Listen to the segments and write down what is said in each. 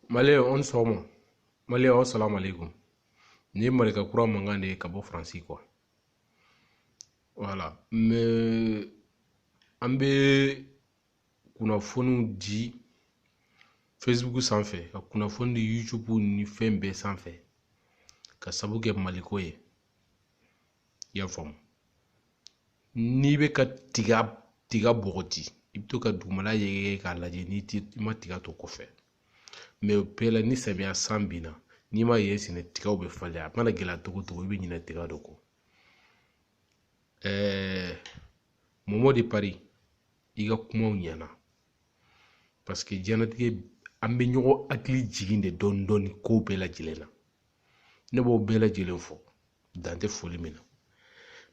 Malais on sɔgɔma Malais assalamu alaikum. Ni malika kura mangan de ka bɔ Faransi quoi. Voilà, mais an bɛ kunnafoniw di Facebook sanfɛ ka kunnafoni di YouTube ni fɛn bɛɛ sanfɛ ka sabu kɛ maliko ye. I y'a faamu. N'i bɛ ka tiga bɔgɔti i bɛ to ka dugumala yɛgɛyɛgɛ k'a lajɛ i ma tiga to kɔfɛ. Mais o bɛɛ la ni samiya san binna n'i ma ye sɛnɛ tigaw bɛ falen a mana gɛlɛya cogo cogo i bɛ ɲinɛ tiga dɔ kɔ. Momo de Paris i ka kumaw ɲɛna parce que diɲɛlatigɛ an bɛ ɲɔgɔn hakili jigin de dɔɔni dɔɔni ko bɛɛ lajɛlen na. Ne b'o bɛɛ lajɛlen fɔ dan tɛ foli min na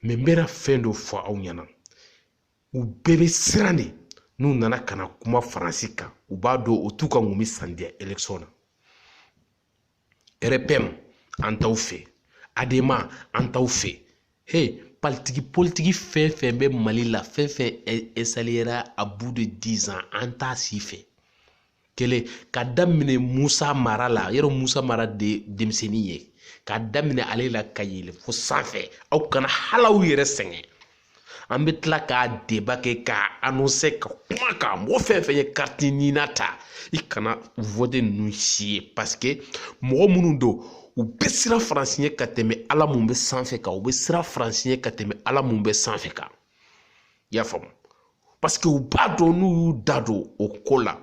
mais n bɛna fɛn dɔ fɔ aw ɲɛna u bɛɛ bɛ siran de n'u nana ka na kuma Faransi kan u b'a dɔn o t'u ka ŋumi sandiya élection na. RPM an t'aw fɛ ADEMA an t'aw fɛ hey politiki fɛn fɛn bɛ Mali la fɛn fɛn installera à bout de 10 ans an t'a si fɛ kelen ka daminɛ Musa Mara la yɔrɔ Musa Mara de denmisɛnnin ye ka daminɛ ale la ka yɛlɛ fo sanfɛ aw kana halaw yɛrɛ sɛgɛn an bɛ tila k'a débat kɛ k'a annoncer ka kuma kan mɔgɔ fɛn fɛn ye carte ɲina ta i kana voter ninnu si ye parce que mɔgɔ minnu don u bɛ siran Faransi ɲɛ ka tɛmɛ Ala mun bɛ sanfɛ kan u bɛ siran Faransi ɲɛ ka tɛmɛ Ala mun bɛ sanfɛ kan i y'a faamu parce que u b'a dɔn n'u y'u da don o ko la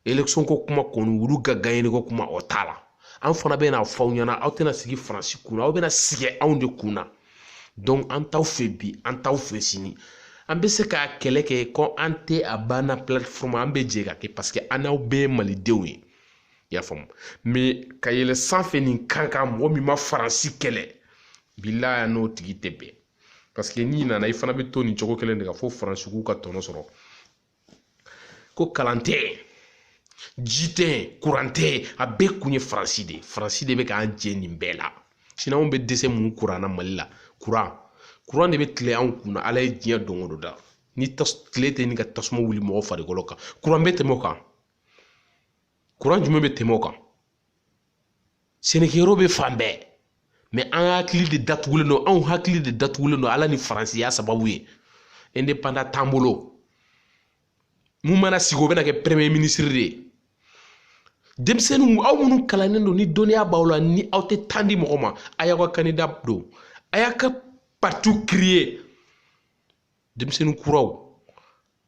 élection ko kuma kɔni olu ka gagner ko kuma o t'a la an fana bɛ n'a fɔ aw ɲɛna aw tɛna sigi Faransi kunna aw bɛna sigi anw de kunna donc an t'aw fɛ bi an t'aw fɛ sini an bɛ se k'a kɛlɛ kɛ ko an tɛ a banna plateforme an bɛ jɛ ka kɛ parce que an n'aw bɛɛ ye malidenw ye i y'a faamu mais ka yɛlɛ sanfɛ nin kan kan mɔgɔ min ma Faransi kɛlɛ bilahi n'o tigi tɛ bɛn parce que n'i nana i fana bɛ to nin cogo kelen de kan fo Faransi k'u ka tɔnɔ sɔrɔ ko kalan tɛ ji tɛ kuran tɛ a bɛɛ kun ye Faransi de bɛ k'an jɛ nin bɛɛ la sinon anw bɛ dɛsɛ mun kuran na Mali la kuran de bɛ tile anw kunna Ala ye diɲɛ don o don da ni tile tɛ ni ka tasuma wuli mɔgɔ farikolo kan kuran bɛ tɛmɛ o kan kuran jumɛn bɛ tɛmɛ o kan sɛnɛkɛyɔrɔ bɛ fan bɛɛ mais an hakili de datugulen don anw hakili de datugulen don Ala ni Faransiya sababu ye indépendant t'an bolo mun mana sigi o bɛna kɛ premier ministre de ye denmisɛnninw aw minnu kalannen don ni dɔnniya b'aw la ni aw tɛ tan di mɔgɔ ma a y'aw ka candidat don a y'a ka parti créer denmisɛnnin kuraw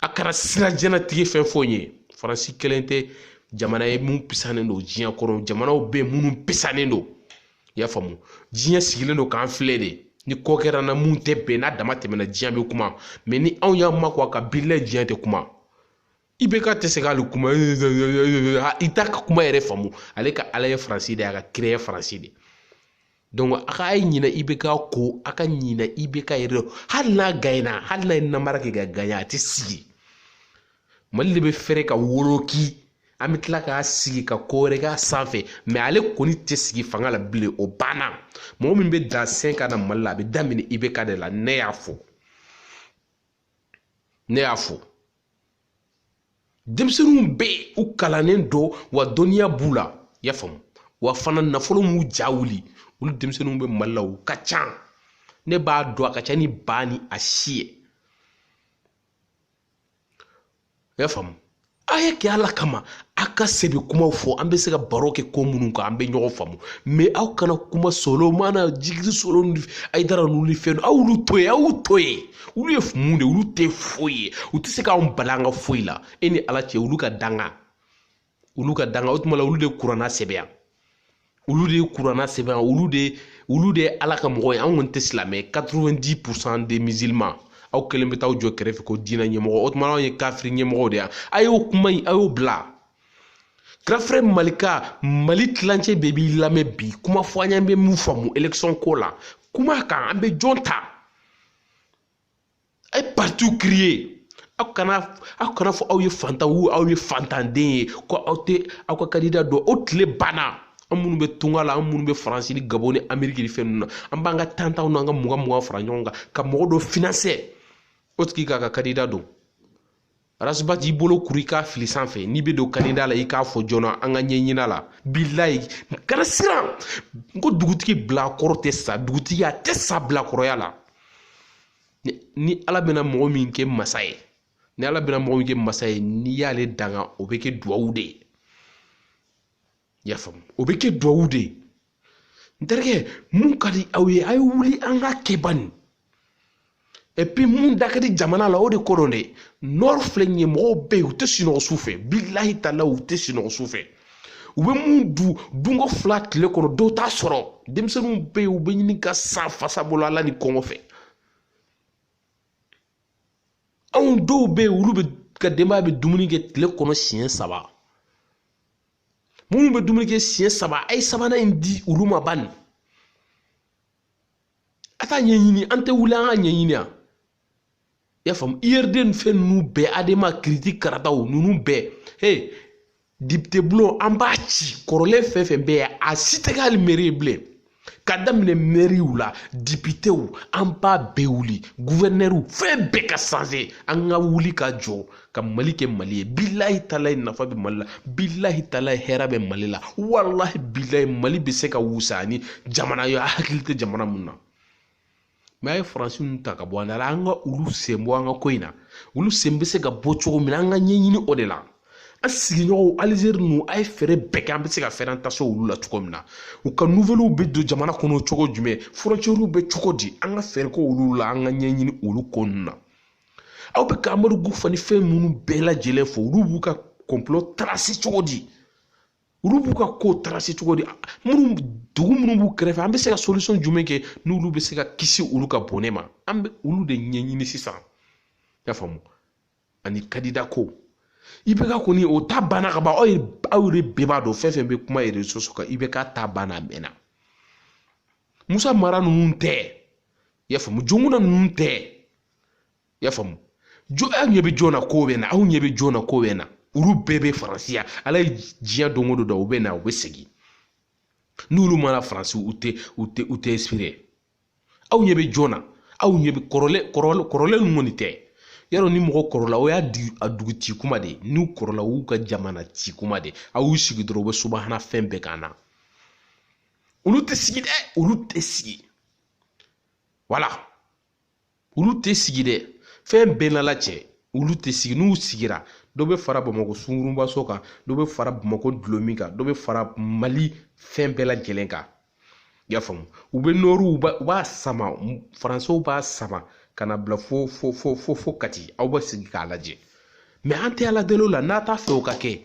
a kana siran diɲɛlatigɛ fɛn fɔ n ye Faransi kelen tɛ jamana ye mun pisanen don diɲɛ kɔnɔ jamanaw bɛ minnu pisanen don i y'a faamu diɲɛ sigilen don k'an filɛ de ni ko kɛra na mun tɛ bɛn n'a dama tɛmɛna diɲɛ bɛ kuma mais ni anw y'an makun a kan bilahi diɲɛ tɛ kuma IBK tɛ se k'ale kuma i t'a ka kuma yɛrɛ faamu ale ka Ala ye Faransi de ye a ka kira ye Faransi de donc a ka ye ɲinɛ IBK ko a ka ɲinɛ IBK yɛrɛ hali n'a gagner hali n'a ye namara kɛ ka gagner a tɛ sigi Mali de bɛ fɛrɛ ka woloki an bɛ tila k'a sigi ka ko wɛrɛ k'a sanfɛ mais ale kɔni tɛ sigi fanga la bilen o banna mɔgɔ min bɛ dan sen ka na Mali la a bɛ daminɛ IBK de la ne y'a fɔ denmisɛnninw bɛ u kalannen don wa dɔnniya b'u la i y'a faamu wa fana nafolo m'u ja wuli olu denmisɛnninw bɛ Mali la u ka ca ne b'a dɔn a ka ca ni ba ni a si ye i y'a faamu a ye kɛ Ala kama a ka sɛbɛn kumaw fɔ an bɛ se ka baro kɛ ko minnu kan an bɛ ɲɔgɔn faamu mais aw kana kuma Solomana Jigiri Solo ni Ayidara ninnu ni fɛn aw y'olu to yen olu ye mun de olu tɛ foyi ye u tɛ se k'anw bali an ka foyi la e ni Ala cɛ olu ka danga o tuma la olu de kuranna sɛbɛn olu de ye Ala ka mɔgɔ ye anw kɔni tɛ silamɛ 90% des musulmans aw kelen bɛ taa jɔ kɛrɛfɛ ko diinɛ ɲɛmɔgɔ o tuma anw ye kafiri ɲɛmɔgɔw de ye a y'o kuma in a y'o bila grand frère Malika Mali tilancɛ bɛɛ b'i lamɛn bi kuma fɔ an bɛ mun faamu élection ko la kuma kan an bɛ jɔn ta a ye parti créer aw kana fɔ aw ye fantan aw ye fantanden ye ko aw tɛ aw ka candidat dɔn o tile banna an minnu bɛ tunga la an minnu bɛ Faransi ni Gabon ni Amérique ni fɛn ninnu na an b'an ka tantanw n'an ka mugan fara ɲɔgɔn kan ka mɔgɔ dɔ financer o tigi k'a ka candidat don Rasbat i bolo kuri k'a fili sanfɛ n'i bɛ don candidat la i k'a fɔ joona an ka ɲɛɲina la bilayi kana siran n ko dugutigi bilakɔrɔ tɛ sa dugutigi a tɛ sa bilakɔrɔya la ni ala bɛna mɔgɔ min kɛ masa ye ni ala bɛna mɔgɔ min kɛ masa ye n'i y'ale danga o bɛ kɛ duwawu de ye i y'a faamu o bɛ kɛ duwawu de ye n terikɛ mun ka di aw ye a ye wuli an ka kɛ bani et puis mun da ka di jamana la o de kɔrɔ dɛ nord filɛ nin ye mɔgɔw bɛ yen u tɛ sunɔgɔ su fɛ bilahi tala u tɛ sunɔgɔ su fɛ u bɛ mun dunko fila tile kɔnɔ dɔw t'a sɔrɔ denmisɛnninw bɛ yen u bɛ ɲini ka san fasa bolo ala ni kɔngɔ fɛ anw dɔw bɛ yen olu bɛ ka denbaya bɛ dumuni kɛ tile kɔnɔ siɲɛ 3 minnu bɛ dumuni kɛ siɲɛ 3 a ye sabanan in di olu ma bani a t'a ɲɛɲini an tɛ wuli an ka ɲɛɲini yan i y'a faamu IRD ni fɛn ninnu bɛɛ adema kiriti karataw ninnu bɛɛ hey député bulon an b'a ci kɔrɔlen fɛn fɛn bɛ yen a si tɛ k'ale mairie ye bilen ka daminɛ mairiw la députéw an b'a bɛɛ wuli gouverneur fɛn bɛɛ ka changer an ka wuli ka jɔ ka Mali kɛ Mali ye bilahi talahi nafa bɛ Mali la bilahi talahi hɛrɛ bɛ Mali la wallahi bilahi Mali bɛ se ka wusa ni jamana ye hakili tɛ jamana mun na mais a ye faransi ninnu ta ka bɔ an da la an ka olu sen bɔ an ka ko in na olu sen bɛ se ka bɔ cogo min na an ka ɲɛɲini o de la an sigiɲɔgɔnw Alizeri ninnu a ye fɛɛrɛ bɛɛ kɛ an bɛ se ka fɛɛrɛ ta se olu la cogo min na u ka nouvelles bɛ don jamana kɔnɔ cogo jumɛn frontières bɛ cogo di an ka fɛɛrɛ kɛ olu la an ka ɲɛɲini olu ko ninnu na aw bɛ ka Amadu Gufa ni fɛn ninnu bɛɛ lajɛlen fɔ olu b'u ka complot tracer cogo di olu b'u ka ko tracer cogo di minnu dugu minnu b'u kɛrɛfɛ an bɛ se ka solution jumɛn kɛ n'olu bɛ se ka kisi olu ka bɔnɛ ma an bɛ olu de ɲɛɲini sisan i y'a faamu ani candidat ko IBK kɔni o ta banna ka ban aw yɛrɛ bɛɛ b'a dɔn fɛn fɛn bɛ kuma réseaux sociaux kan IBK ta banna a mɛnna Musa Mara ninnu tɛ i y'a faamu Jonguna ninnu tɛ i y'a faamu aw ɲɛ bɛ jɔn na ko bɛ na aw ɲɛ bɛ jɔn na ko bɛ na olu bɛɛ bɛ faransiya ala ye diɲɛ don o don da u bɛ na u bɛ segin n'olu mana faransi u tɛ inspiré aw ɲɛ bɛ jɔn na aw ɲɛ bɛ kɔrɔlen ninnu kɔni tɛ yarɔ ni mɔgɔ kɔrɔla o y'a a dugu ci kuma de n'u kɔrɔla u ka jamana ci kuma de aw y'u sigi dɔrɔn u bɛ subahana fɛn bɛɛ kan na olu tɛ sigi dɛ olu tɛ sigi voilà olu tɛ sigi dɛ fɛn bɛɛ n'ala cɛ olu tɛ sigi n'u sigira dɔ bɛ fara Bamakɔ sungurubaso kan dɔ bɛ fara Bamakɔ dulɔmi kan dɔ bɛ fara Mali fɛn bɛɛ lajɛlen kan i y'a faamu u bɛ nɔriw u b'a sama faransɛw b'a sama ka na bila fo Kati aw bɛ sigi k'a lajɛ mais an tɛ ala deli o la n'a t'a fɛ o ka kɛ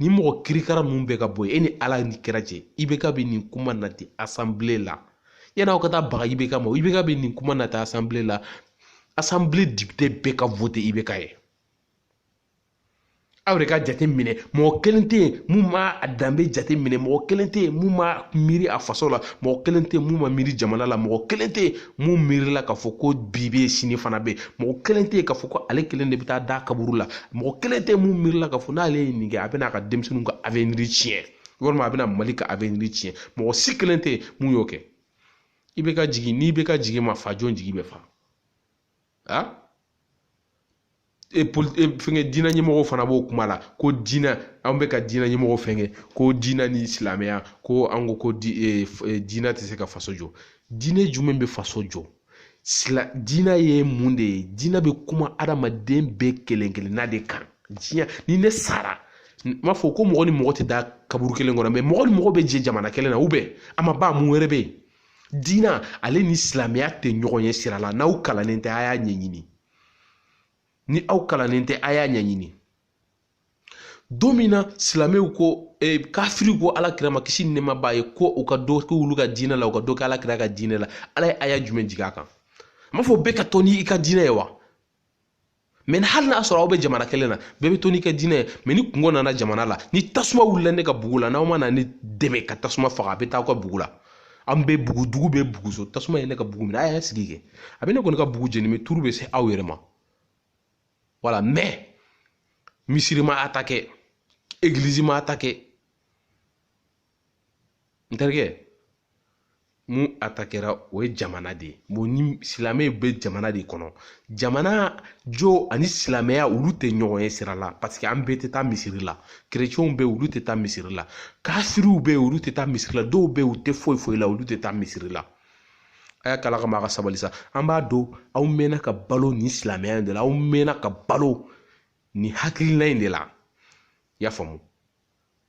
ni mɔgɔ kirikara ninnu bɛɛ ka bɔ yen e ni ala ni kira cɛ IBK bɛ nin kuma nati assemblée la yanni aw ka taa baga IBK ma IBK bɛ nin kuma nati assemblée la assemblée député bɛɛ ka voter IBK ye aw de ka jate minɛ mɔgɔ kelen tɛ yen mun b'a a danbe jate minɛ mɔgɔ kelen tɛ yen mun b'a miiri a faso la mɔgɔ kelen tɛ yen mun ma miiri jamana la mɔgɔ kelen tɛ yen mun miirila k'a fɔ ko bi bɛ yen sini fana bɛ yen mɔgɔ kelen tɛ yen k'a fɔ ko ale kelen de bɛ taa da kaburu la mɔgɔ kelen tɛ yen mun miirila k'a fɔ n'ale ye nin kɛ a bɛna a ka denmisɛnninw ka avenir tiɲɛ walima a bɛna Mali ka avenir tiɲɛ mɔgɔ si kelen tɛ yen mun y'o kɛ i bɛ ka jigin n'i bɛ ka jigin ma fa jɔn jigi bɛ fa ah fɛngɛ diinɛ ɲɛmɔgɔw fana b'o kuma la ko diinɛ an bɛ ka diinɛ ɲɛmɔgɔw fɛngɛ ko diinɛ ni silamɛya ko an ko diinɛ tɛ se ka faso jɔ diinɛ jumɛn bɛ faso jɔ diinɛ ye mun de ye diinɛ bɛ kuma adamaden bɛɛ kelen kelenna de kan diɲɛ ni ne sara n m'a fɔ ko mɔgɔ ni mɔgɔ tɛ da kaburu kelen kɔnɔ mais mɔgɔ ni mɔgɔ bɛ jɛ jamana kelen na a ma ban mun wɛrɛ bɛ yen diinɛ ale ni silamɛya tɛ ɲɔgɔn ye sira la n'aw kalannen tɛ a y'a ɲɛɲini ni aw kalannen tɛ a y'a ɲɛɲini don min na silamɛw ko kafiri ko ala kira ma kisi ni nɛɛma b'a ye ko u ka dɔ kɛ olu ka diinɛ la u ka dɔ kɛ ala kira ka diinɛ la ala ye aya jumɛn jigin a kan a m'a fɔ bɛɛ ka to n'i ka diinɛ ye wa mais hali n'a sɔrɔ aw bɛ jamana kelen na bɛɛ bɛ to n'i ka diinɛ ye mais ni kungo nana jamana la ni tasuma wulila ne ka bugu la n'aw ma na ne dɛmɛ ka tasuma faga a bɛ taa aw ka bugu la an bɛ bugu dugu bɛ bugu so tasuma ye ne ka bugu minɛ a y'a sigi kɛ a bɛ ne kɔni ka bugu jeni mais turu bɛ se aw yɛrɛ ma voilà mais misiri ma attaqué église ma attaqué n terikɛ mu atakera o ye jamana de bon ni silamɛ bɛ jamana de kɔnɔ jamana jo ani silamɛya olu tɛ ɲɔgɔn ye sira la parce que an bɛɛ tɛ taa misiri la chrétiens bɛ olu tɛ taa misiri la kafiriw bɛ olu tɛ taa misiri la dɔw bɛ u tɛ foyi la olu tɛ taa misiri la a y'a kala kama a ka sabali sa an b'a dɔn aw mɛnna ka balo ni silamɛya in de la aw mɛnna ka balo ni hakilina in de la i y'a faamu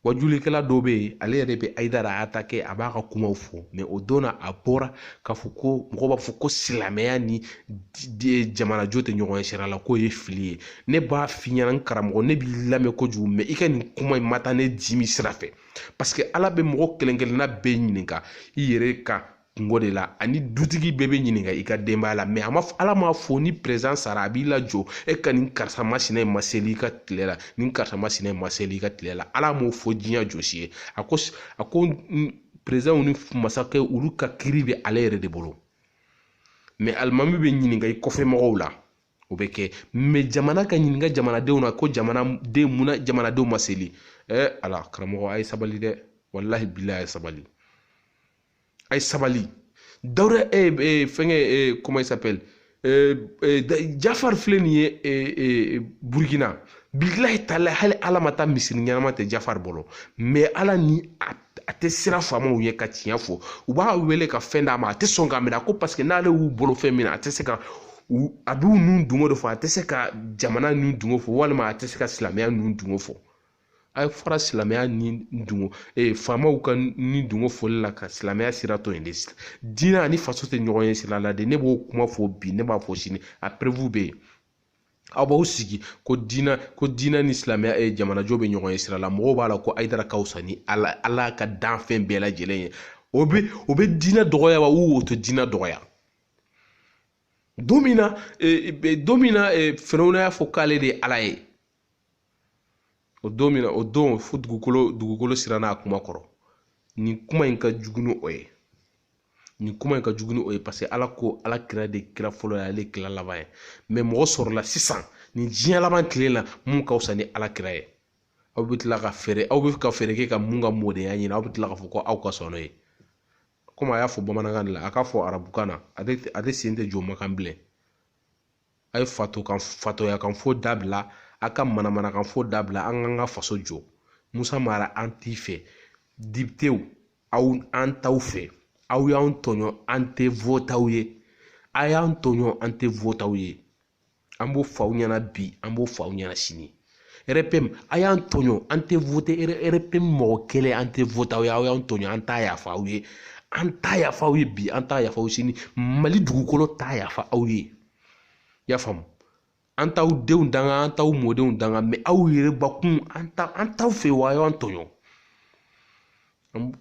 wajulikɛla dɔ bɛ yen ale yɛrɛ bɛ Ayidara attaqué a b'a ka kumaw fɔ mais o don na a bɔra k'a fɔ ko mɔgɔw b'a fɔ ko silamɛya ni jamanajo tɛ ɲɔgɔn ye sira la k'o ye fili ye ne b'a f'i ɲɛna n karamɔgɔ ne b'i lamɛn kojugu mais i ka nin kuma in ma taa ne dimi sira fɛ parce que Ala bɛ mɔgɔ kelen-kelenna bɛɛ ɲininka i yɛrɛ ka kungo de la ani dutigi bɛɛ bɛ ɲininka i ka denbaya la mais Ala m'a fɔ ni président sara a b'i lajɔ e ka nin karisa masina in ma seli i ka tile la nin karisa masina in ma seli i ka tile la Ala m'o fɔ diɲɛ jɔsi ye a ko président ni masakɛ olu ka kiiri bɛ ale yɛrɛ de bolo mais alimami bɛ ɲininka i kɔfɛ mɔgɔw la o bɛ kɛ mais jamana ka ɲininka jamanadenw na ko jamanaden munna jamanadenw ma seli Ala karamɔgɔ a ye sabali dɛ wallahi billahi a ye sabali ay sabali Dawuda fɛngɛ comment il s'appelle Jafar filɛ nin ye Burkina billahi taala hali Ala ma taa misiri ɲɛnama tɛ Jafar bolo mais Ala ni a tɛ sira faamaw ye ka tiɲɛ fɔ u b'a wele ka fɛn d'a ma a tɛ sɔn k'a minɛ ko parce que n'ale y'u bolo fɛn min na a tɛ se ka a b'u nun dungo de fɔ a tɛ se ka jamana nun dungo fɔ walima a tɛ se ka silamɛya nun dungo fɔ a fara silamɛya ni dungo faamaw ka ni dungo fɔli la ka silamɛya sira to yen de diinɛ ani faso tɛ ɲɔgɔn ye sira la de ne b'o kuma fɔ bi ne b'a fɔ sini a preuve bɛ yen aw b'aw sigi ko diinɛ ni silamɛya jamanajo bɛ ɲɔgɔn ye sira la mɔgɔw b'a la ko Ayidara ka wusa ni Ala ka danfɛn bɛɛ lajɛlen ye o bɛ diinɛ dɔgɔya wa o tɛ diinɛ dɔgɔya don min na Firawuna y'a fɔ k'ale de ye Ala ye o don fo dugukolo siranna a kuma kɔrɔ nin kuma in ka jugu ni o ye parce que Ala ko Ala kira de kira fɔlɔ ye ale kira laban ye mais mɔgɔ sɔrɔla sisan nin diɲɛ laban tile la mun ka wusa ni Ala kira ye aw bɛ tila ka fɛɛrɛ kɛ ka mun ka mɔdenya ɲini aw bɛ tila k'a fɔ ko aw ka sɔn n'o ye komi a y'a fɔ bamanankan de la a k'a fɔ arabukan na a tɛ sen tɛ jɔ makan bilen a ye fatoya kan fo dabila a ka manamanakan fo dabila an ka faso jɔ Musa Mara an t'i fɛ dibitew an t'aw fɛ aw y'an tɔɲɔ an tɛ votaw ye a y'an tɔɲɔ an tɛ votaw ye an b'o fɔ aw ɲɛna bi an b'o fɔ aw ɲɛna sini RPM a y'an tɔɲɔ an tɛ vote RPM mɔgɔ kelen an tɛ votaw ye aw y'an tɔɲɔ an t'a yafa aw ye an t'a yafa aw ye bi an t'a yafa aw sini Mali dugukolo t'a yafa aw ye y'a faamu an t'aw denw danga an t'aw mɔdenw danga mais aw yɛrɛ bakun an t'aw fɛ wa a y'an tɔɲɔ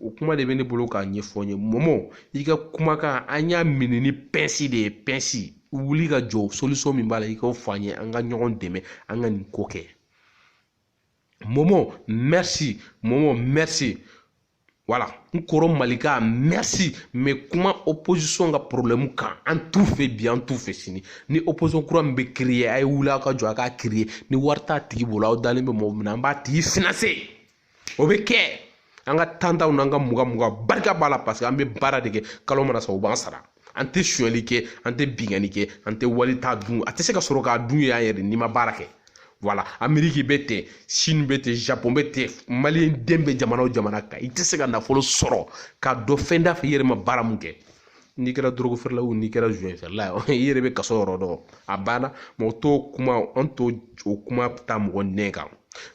o kuma de bɛ ne bolo k'a ɲɛfɔ n ye mɔmɔ i ka kumakan an y'a minɛ ni pɛnsi de ye pɛnsi wuli ka jɔ solution min b'a la i k'o fɔ an ye an ka ɲɔgɔn dɛmɛ an ka nin ko kɛ mɔmɔ merci voilà n kɔrɔ malika merci mais kuma opposition ka problème kan an t'u fɛ bi an t'u fɛ sini ni opposition kura min bɛ créer a ye wuli aw ka jɔ a k'a créer ni wari t'a tigi bolo aw dalen bɛ mɔgɔ min na an b'a tigi financer o bɛ kɛ an ka tantaw n'an ka muga barika b'a la parce que an bɛ baara de kɛ kalo mana sa u b'an sara an tɛ sonyali kɛ an tɛ bingani kɛ an tɛ wali t'a dun a tɛ se ka sɔrɔ k'a dun ye an yɛrɛ n'i ma baara kɛ voilà Amérique bɛ ten Chine bɛ ten Japon bɛ ten Malien den bɛ jamana o jamana kan i tɛ se ka nafolo sɔrɔ ka dɔ fɛn da fɛ i yɛrɛ ma baara mun kɛ n'i kɛra drogue feerela ou n'i kɛra joint feerela i yɛrɛ bɛ kaso yɔrɔ dɔn a banna mais an t'o kuma ta mɔgɔ nɛn kan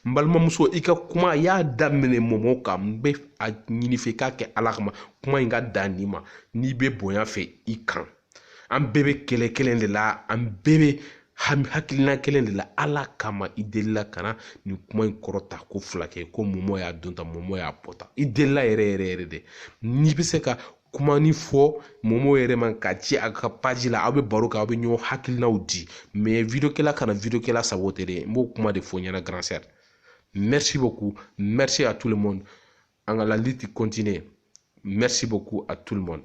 n balimamuso i ka kuma y'a daminɛ mɔmɔ kan n bɛ a ɲini fɛ k'a kɛ Ala kama kuma in ka dan nin ma n'i bɛ bonya fɛ i kan an bɛɛ bɛ kɛlɛ kelen de la an bɛɛ bɛ hakilina kelen de la Ala kama i delila ka na nin kuma in kɔrɔta ko fila kɛ ko mɔmɔ y'a don tan mɔmɔ y'a bɔ tan i delila yɛrɛ de n'i bɛ se ka kuma ni fɔ mɔmɔ yɛrɛ man ka ci a ka page la aw bɛ baro kɛ aw bɛ ɲɔgɔn hakilinaw di mais vidéokɛla kana vidéokɛla sago tɛ dɛ n b'o kuma de fɔ ɲɛna grand sœur merci beaucoup merci à tout le monde an ka la lutte continue merci beaucoup à tout le monde